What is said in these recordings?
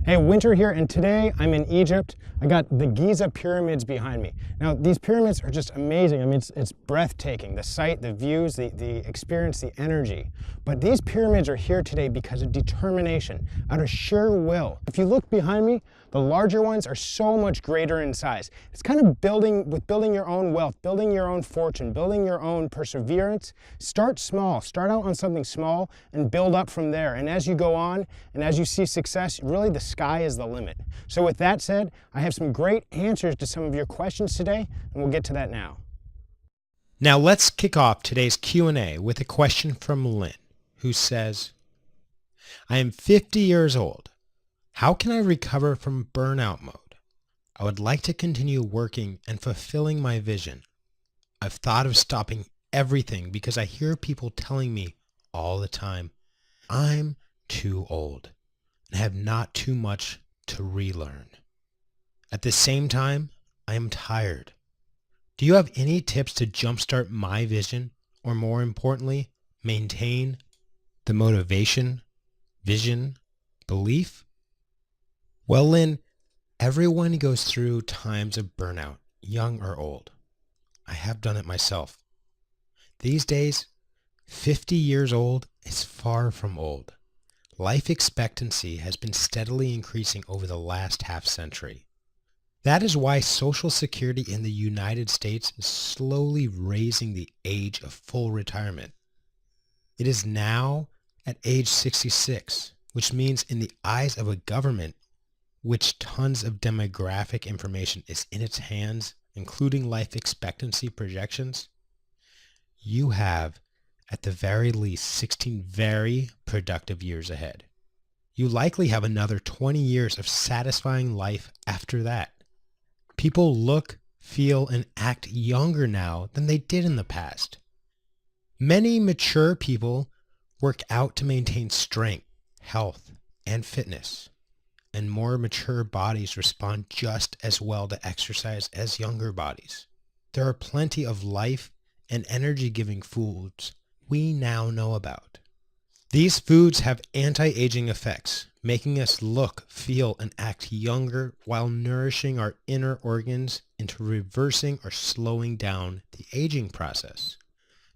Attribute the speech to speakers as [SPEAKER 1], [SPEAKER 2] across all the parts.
[SPEAKER 1] Hey, Winter here, and today I'm in Egypt. I got the Giza pyramids behind me. Now, these pyramids are just amazing. I mean, it's breathtaking. The sight, the views, the experience, the energy. But these pyramids are here today because of determination, out of sheer will. If you look behind me, the larger ones are so much greater in size. It's kind of building your own wealth, building your own fortune, building your own perseverance. Start small, start out on something small and build up from there. And as you go on and as you see success, really the sky is the limit. So with that said, I have some great answers to some of your questions today, and we'll get to that now.
[SPEAKER 2] Now let's kick off today's Q&A with a question from Lynn, who says, I am 50 years old. How can I recover from burnout mode? I would like to continue working and fulfilling my vision. I've thought of stopping everything because I hear people telling me all the time, I'm too old and have not too much to relearn. At the same time, I am tired. Do you have any tips to jumpstart my vision, or more importantly, maintain the motivation, vision, belief? Well, Lynn, everyone goes through times of burnout, young or old. I have done it myself. These days, 50 years old is far from old. Life expectancy has been steadily increasing over the last half century. That is why Social Security in the United States is slowly raising the age of full retirement. It is now at age 66, which means in the eyes of a government, which tons of demographic information is in its hands, including life expectancy projections, you have at the very least 16 very productive years ahead. You likely have another 20 years of satisfying life after that. People look, feel, and act younger now than they did in the past. Many mature people work out to maintain strength, health, and fitness, and more mature bodies respond just as well to exercise as younger bodies. There are plenty of life and energy-giving foods we now know about. These foods have anti-aging effects, making us look, feel, and act younger while nourishing our inner organs into reversing or slowing down the aging process.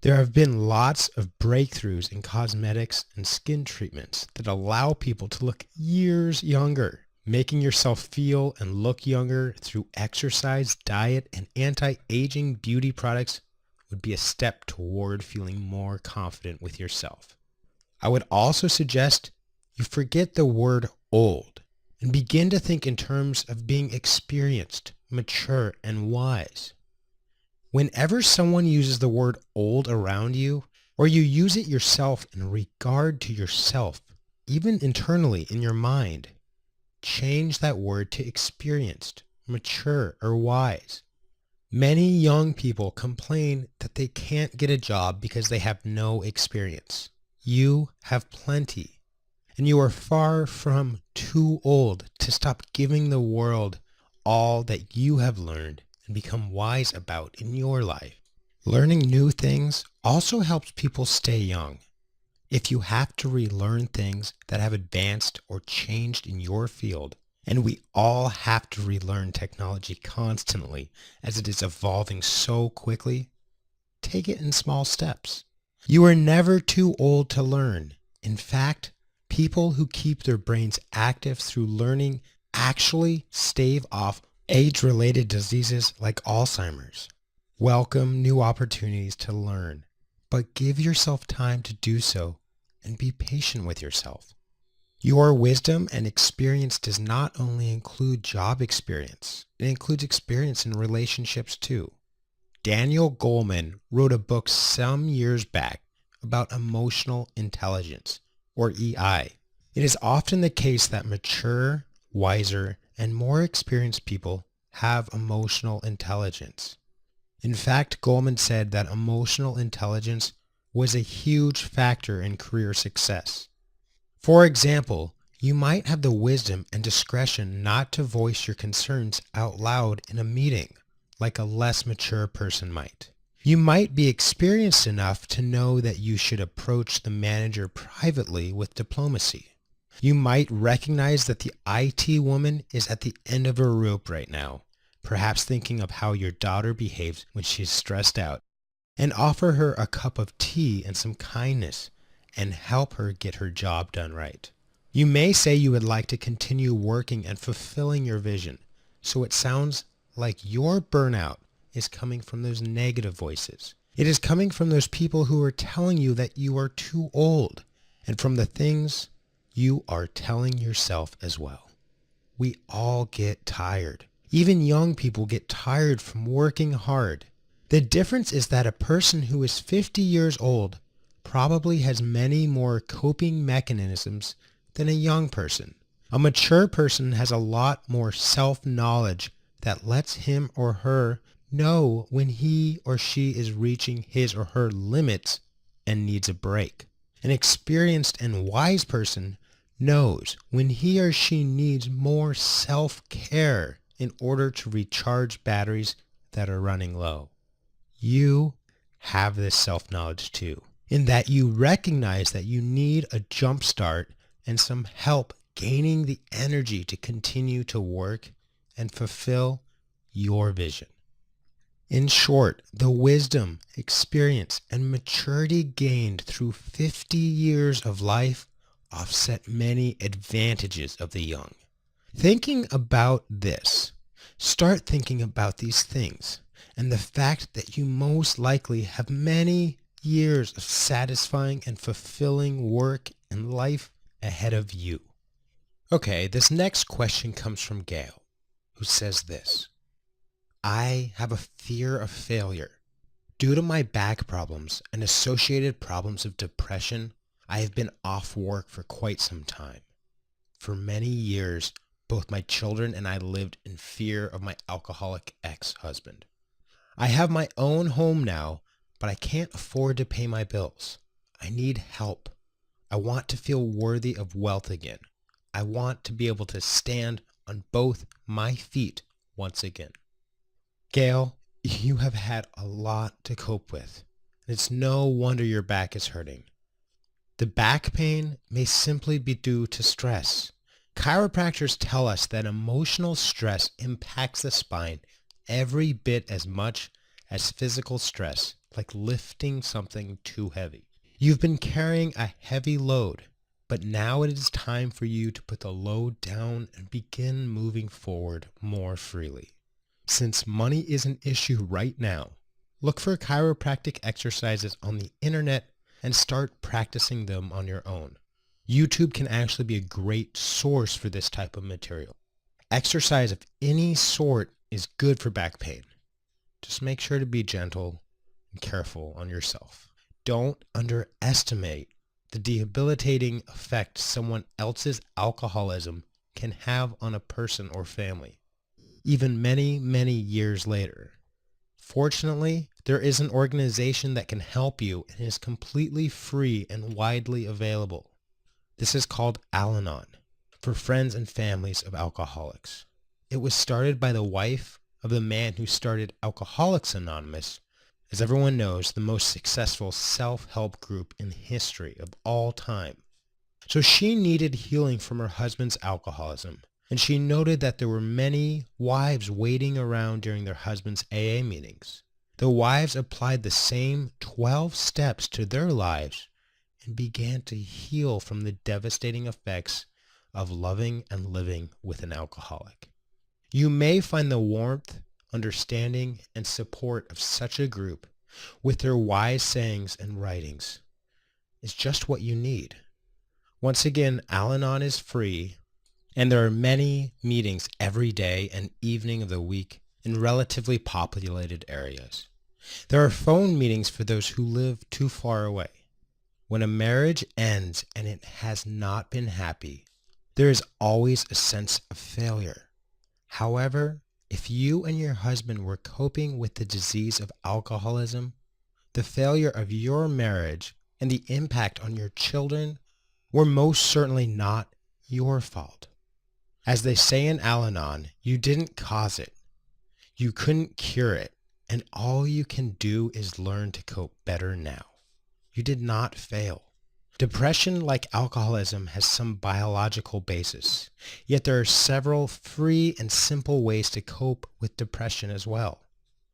[SPEAKER 2] There have been lots of breakthroughs in cosmetics and skin treatments that allow people to look years younger. Making yourself feel and look younger through exercise, diet, and anti-aging beauty products would be a step toward feeling more confident with yourself. I would also suggest you forget the word old and begin to think in terms of being experienced, mature, and wise. Whenever someone uses the word old around you, or you use it yourself in regard to yourself, even internally in your mind, change that word to experienced, mature, or wise. Many young people complain that they can't get a job because they have no experience. You have plenty, and you are far from too old to stop giving the world all that you have learned and become wise about in your life. Learning new things also helps people stay young. If you have to relearn things that have advanced or changed in your field, and we all have to relearn technology constantly as it is evolving so quickly, take it in small steps. You are never too old to learn. In fact, people who keep their brains active through learning actually stave off age-related diseases like Alzheimer's. Welcome new opportunities to learn, but give yourself time to do so and be patient with yourself. Your wisdom and experience does not only include job experience, it includes experience in relationships too. Daniel Goleman wrote a book some years back about emotional intelligence, or EI. It is often the case that mature, wiser, and more experienced people have emotional intelligence. In fact, Goleman said that emotional intelligence was a huge factor in career success. For example, you might have the wisdom and discretion not to voice your concerns out loud in a meeting, like a less mature person might. You might be experienced enough to know that you should approach the manager privately with diplomacy. You might recognize that the IT woman is at the end of her rope right now, perhaps thinking of how your daughter behaves when she's stressed out, and offer her a cup of tea and some kindness and help her get her job done right. You may say you would like to continue working and fulfilling your vision, so it sounds like your burnout is coming from those negative voices. It is coming from those people who are telling you that you are too old, and from the things you are telling yourself as well. We all get tired. Even young people get tired from working hard. The difference is that a person who is 50 years old probably has many more coping mechanisms than a young person. A mature person has a lot more self-knowledge that lets him or her know when he or she is reaching his or her limits and needs a break. An experienced and wise person knows when he or she needs more self-care in order to recharge batteries that are running low. You have this self-knowledge too, in that you recognize that you need a jump start and some help gaining the energy to continue to work and fulfill your vision. In short, the wisdom, experience, and maturity gained through 50 years of life offset many advantages of the young. Thinking about this, start thinking about these things and the fact that you most likely have many years of satisfying and fulfilling work and life ahead of you. Okay, this next question comes from Gail, who says this. I have a fear of failure. Due to my back problems and associated problems of depression, I have been off work for quite some time. For many years, both my children and I lived in fear of my alcoholic ex-husband. I have my own home now, but I can't afford to pay my bills. I need help. I want to feel worthy of wealth again. I want to be able to stand on both my feet once again. Gail, you have had a lot to cope with. It's no wonder your back is hurting. The back pain may simply be due to stress. Chiropractors tell us that emotional stress impacts the spine every bit as much as physical stress, like lifting something too heavy. You've been carrying a heavy load, but now it is time for you to put the load down and begin moving forward more freely. Since money is an issue right now, look for chiropractic exercises on the internet and start practicing them on your own. YouTube can actually be a great source for this type of material. Exercise of any sort is good for back pain. Just make sure to be gentle and careful on yourself. Don't underestimate the debilitating effect someone else's alcoholism can have on a person or family, even many, many years later. Fortunately, there is an organization that can help you and is completely free and widely available. This is called Al-Anon, for friends and families of alcoholics. It was started by the wife of the man who started Alcoholics Anonymous, as everyone knows, the most successful self-help group in the history of all time. So she needed healing from her husband's alcoholism, and she noted that there were many wives waiting around during their husband's AA meetings. The wives applied the same 12 steps to their lives and began to heal from the devastating effects of loving and living with an alcoholic. You may find the warmth, understanding, and support of such a group with their wise sayings and writings is just what you need. Once again, Al-Anon is free, and there are many meetings every day and evening of the week in relatively populated areas. There are phone meetings for those who live too far away. When a marriage ends and it has not been happy, there is always a sense of failure. However, if you and your husband were coping with the disease of alcoholism, the failure of your marriage and the impact on your children were most certainly not your fault. As they say in Al-Anon, you didn't cause it. You couldn't cure it, and all you can do is learn to cope better now. You did not fail. Depression, like alcoholism, has some biological basis, yet there are several free and simple ways to cope with depression as well.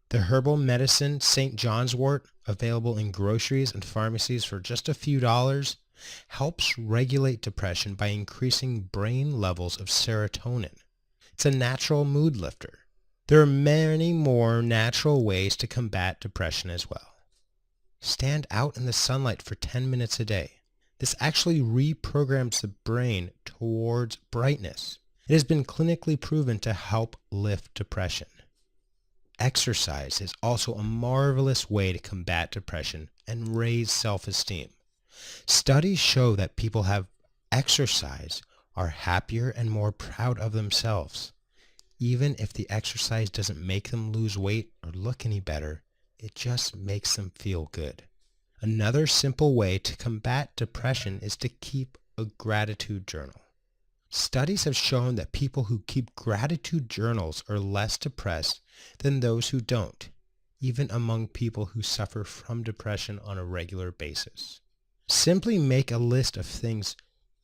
[SPEAKER 2] The herbal medicine St. John's wort, available in groceries and pharmacies for just a few dollars, helps regulate depression by increasing brain levels of serotonin. It's a natural mood lifter. There are many more natural ways to combat depression as well. Stand out in the sunlight for 10 minutes a day. This actually reprograms the brain towards brightness. It has been clinically proven to help lift depression. Exercise is also a marvelous way to combat depression and raise self-esteem. Studies show that people who have exercise are happier and more proud of themselves. Even if the exercise doesn't make them lose weight or look any better, it just makes them feel good. Another simple way to combat depression is to keep a gratitude journal. Studies have shown that people who keep gratitude journals are less depressed than those who don't, even among people who suffer from depression on a regular basis. Simply make a list of things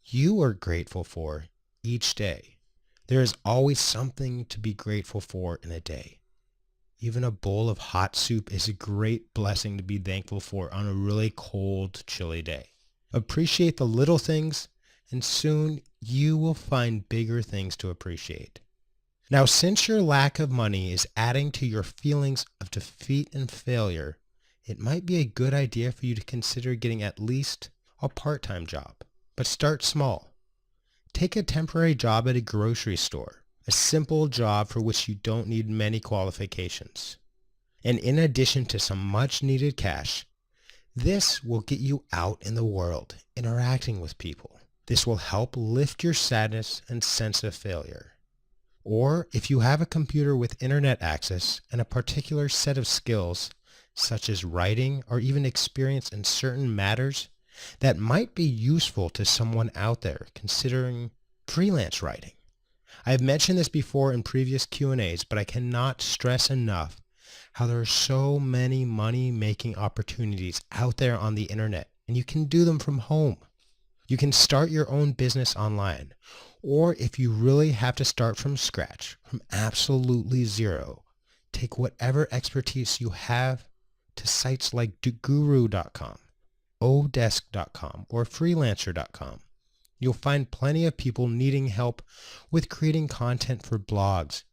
[SPEAKER 2] you are grateful for each day. There is always something to be grateful for in a day. Even a bowl of hot soup is a great blessing to be thankful for on a really cold, chilly day. Appreciate the little things, and soon you will find bigger things to appreciate. Now, since your lack of money is adding to your feelings of defeat and failure, it might be a good idea for you to consider getting at least a part-time job. But start small. Take a temporary job at a grocery store, a simple job for which you don't need many qualifications. And in addition to some much-needed cash, this will get you out in the world, interacting with people. This will help lift your sadness and sense of failure. Or if you have a computer with internet access and a particular set of skills, such as writing or even experience in certain matters, that might be useful to someone out there considering freelance writing. I have mentioned this before in previous Q&As, but I cannot stress enough how there are so many money-making opportunities out there on the internet, and you can do them from home. You can start your own business online, or if you really have to start from scratch, from absolutely zero, take whatever expertise you have to sites like Guru.com, Odesk.com, or Freelancer.com. You'll find plenty of people needing help with creating content for blogs,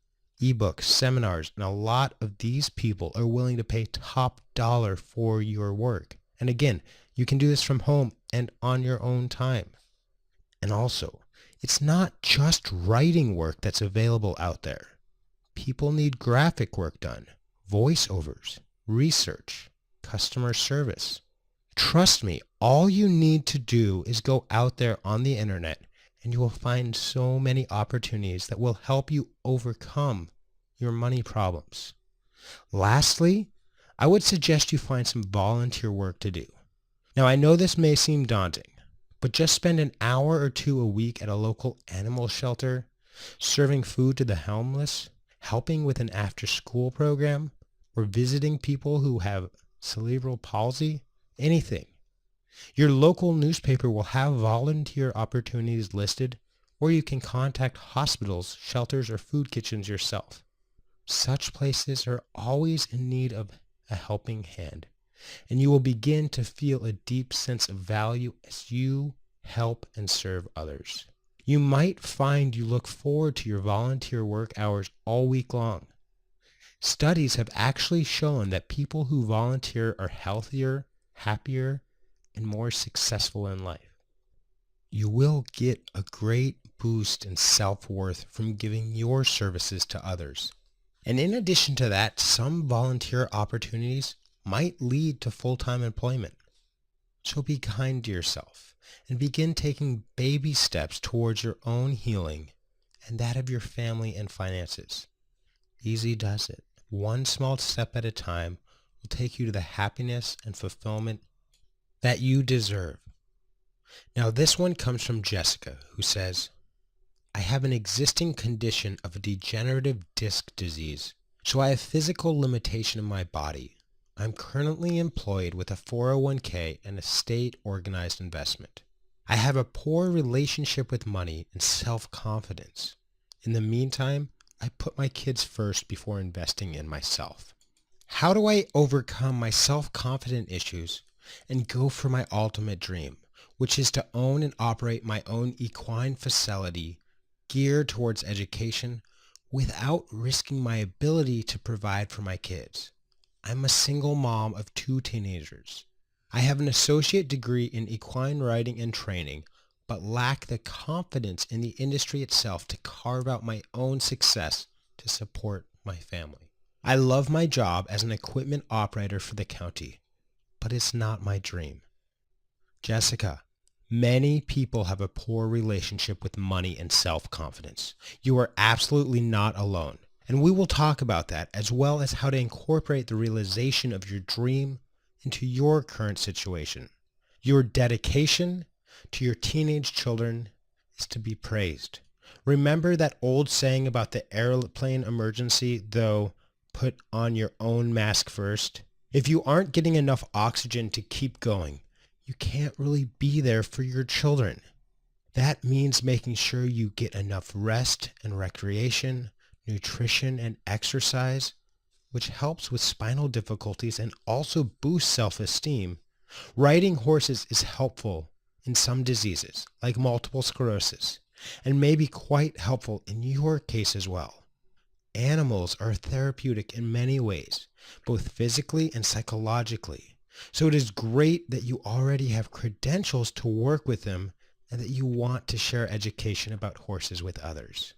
[SPEAKER 2] ebooks, seminars, and a lot of these people are willing to pay top dollar for your work. And again, you can do this from home and on your own time. And also, it's not just writing work that's available out there. People need graphic work done, voiceovers, research, customer service. Trust me, all you need to do is go out there on the internet and you will find so many opportunities that will help you overcome your money problems. Lastly, I would suggest you find some volunteer work to do. Now, I know this may seem daunting, but just spend an hour or two a week at a local animal shelter, serving food to the homeless, helping with an after-school program, or visiting people who have cerebral palsy, anything. Your local newspaper will have volunteer opportunities listed, or you can contact hospitals, shelters, or food kitchens yourself. Such places are always in need of a helping hand, and you will begin to feel a deep sense of value as you help and serve others. You might find you look forward to your volunteer work hours all week long. Studies have actually shown that people who volunteer are healthier, happier, and more successful in life. You will get a great boost in self-worth from giving your services to others. And in addition to that, some volunteer opportunities might lead to full-time employment. So be kind to yourself and begin taking baby steps towards your own healing and that of your family and finances. Easy does it. One small step at a time will take you to the happiness and fulfillment that you deserve. Now this one comes from Jessica, who says, I have an existing condition of a degenerative disc disease, so I have physical limitation in my body. I'm currently employed with a 401k and a state-organized investment. I have a poor relationship with money and self-confidence. In the meantime, I put my kids first before investing in myself. How do I overcome my self-confident issues and go for my ultimate dream, which is to own and operate my own equine facility geared towards education without risking my ability to provide for my kids? I'm a single mom of 2 teenagers. I have an associate degree in equine riding and training, but lack the confidence in the industry itself to carve out my own success to support my family. I love my job as an equipment operator for the county, but it's not my dream. Jessica, many people have a poor relationship with money and self-confidence. You are absolutely not alone, and we will talk about that as well as how to incorporate the realization of your dream into your current situation. Your dedication to your teenage children is to be praised. Remember that old saying about the airplane emergency, though, put on your own mask first? If you aren't getting enough oxygen to keep going, you can't really be there for your children. That means making sure you get enough rest and recreation, nutrition and exercise, which helps with spinal difficulties and also boosts self-esteem. Riding horses is helpful in some diseases, like multiple sclerosis, and may be quite helpful in your case as well. Animals are therapeutic in many ways, both physically and psychologically. So it is great that you already have credentials to work with them and that you want to share education about horses with others.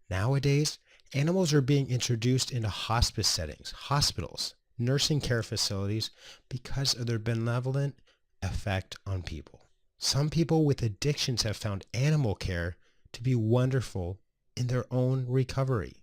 [SPEAKER 2] Nowadays, animals are being introduced into hospice settings, hospitals, nursing care facilities because of their benevolent effect on people. Some people with addictions have found animal care to be wonderful in their own recovery.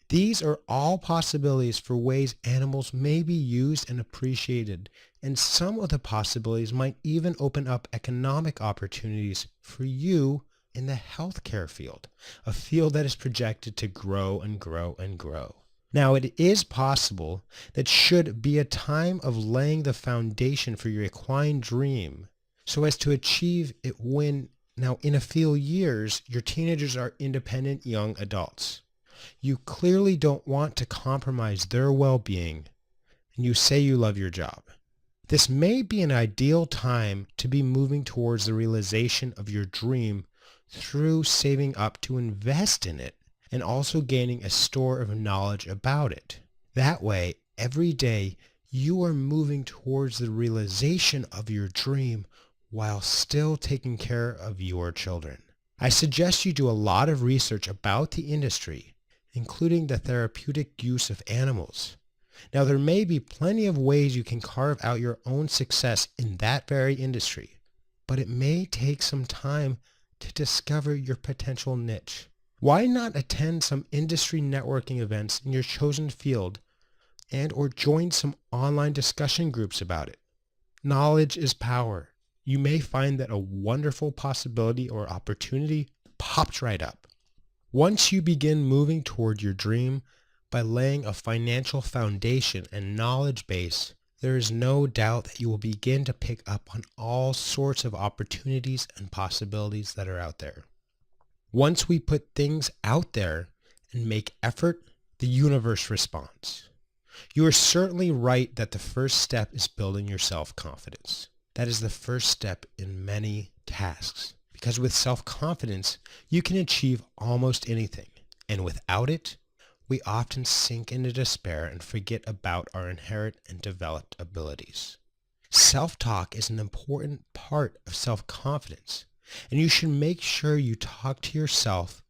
[SPEAKER 2] These are all possibilities for ways animals may be used and appreciated, and some of the possibilities might even open up economic opportunities for you in the healthcare field, a field that is projected to grow and grow and grow. Now, it is possible that should be a time of laying the foundation for your equine dream so as to achieve it when, now in a few years, your teenagers are independent young adults. You clearly don't want to compromise their well-being, and you say you love your job. This may be an ideal time to be moving towards the realization of your dream through saving up to invest in it and also gaining a store of knowledge about it. That way, every day, you are moving towards the realization of your dream while still taking care of your children. I suggest you do a lot of research about the industry, including the therapeutic use of animals. Now, there may be plenty of ways you can carve out your own success in that very industry, but it may take some time to discover your potential niche. Why not attend some industry networking events in your chosen field and or join some online discussion groups about it? Knowledge is power. You may find that a wonderful possibility or opportunity pops right up. Once you begin moving toward your dream by laying a financial foundation and knowledge base, there is no doubt that you will begin to pick up on all sorts of opportunities and possibilities that are out there. Once we put things out there and make effort, the universe responds. You are certainly right that the first step is building your self-confidence. That is the first step in many tasks. Because with self-confidence, you can achieve almost anything. And without it, we often sink into despair and forget about our inherent and developed abilities. Self-talk is an important part of self-confidence, and you should make sure you talk to yourself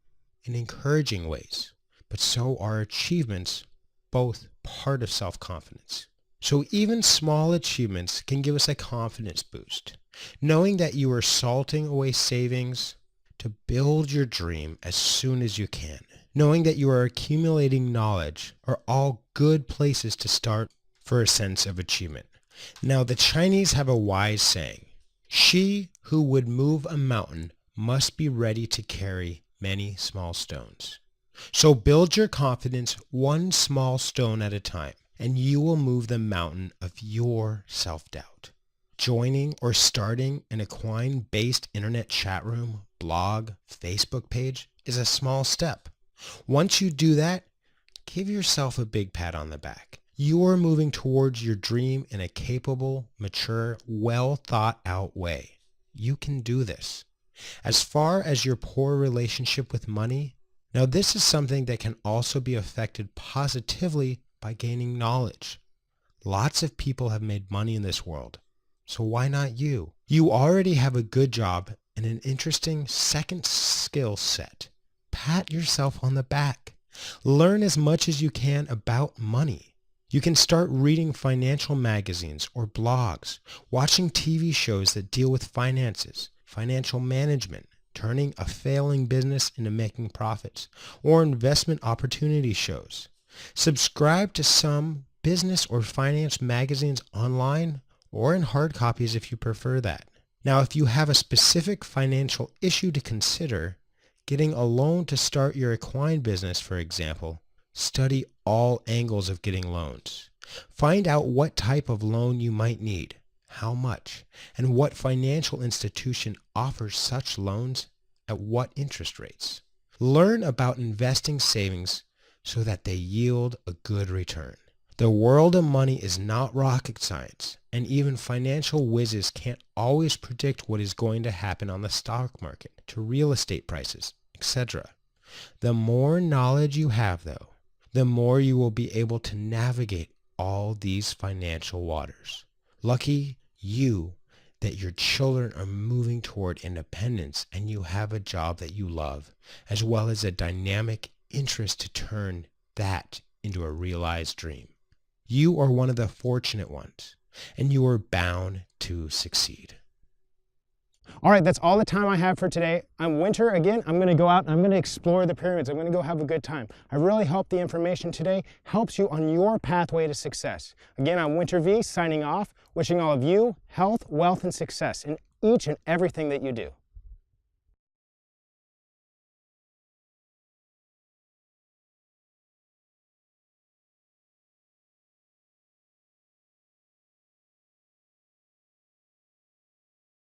[SPEAKER 2] in encouraging ways. But so are achievements, both part of self-confidence. So even small achievements can give us a confidence boost. Knowing that you are salting away savings to build your dream as soon as you can. Knowing that you are accumulating knowledge are all good places to start for a sense of achievement. Now, the Chinese have a wise saying, "She who would move a mountain must be ready to carry many small stones." So build your confidence one small stone at a time. and you will move the mountain of your self-doubt. Joining or starting an equine-based internet chat room, blog, Facebook page is a small step. Once you do that, give yourself a big pat on the back. You are moving towards your dream in a capable, mature, well thought out way. You can do this. As far as your poor relationship with money, now this is something that can also be affected positively by gaining knowledge. Lots of people have made money in this world, so why not you? You already have a good job and an interesting second skill set. Pat yourself on the back. Learn as much as you can about money. You can start reading financial magazines or blogs, watching TV shows that deal with finances, financial management, turning a failing business into making profits, or investment opportunity shows. Subscribe to some business or finance magazines online or in hard copies if you prefer that. Now, if you have a specific financial issue to consider, getting a loan to start your equine business, for example, study all angles of getting loans. Find out what type of loan you might need, how much, and what financial institution offers such loans at what interest rates. Learn about investing savings so that they yield a good return. The world of money is not rocket science, and even financial whizzes can't always predict what is going to happen on the stock market, to real estate prices, etc. The more knowledge you have, though, the more you will be able to navigate all these financial waters. Lucky you that your children are moving toward independence and you have a job that you love, as well as a dynamic interest to turn that into a realized dream. You are one of the fortunate ones, and you are bound to succeed.
[SPEAKER 1] All right, that's all the time I have for today. I'm Winter again. I'm going to go out and I'm going to explore the pyramids. I'm going to go have a good time. I really hope the information today helps you on your pathway to success. Again, I'm Winter V signing off, wishing all of you health, wealth, and success in each and everything that you do.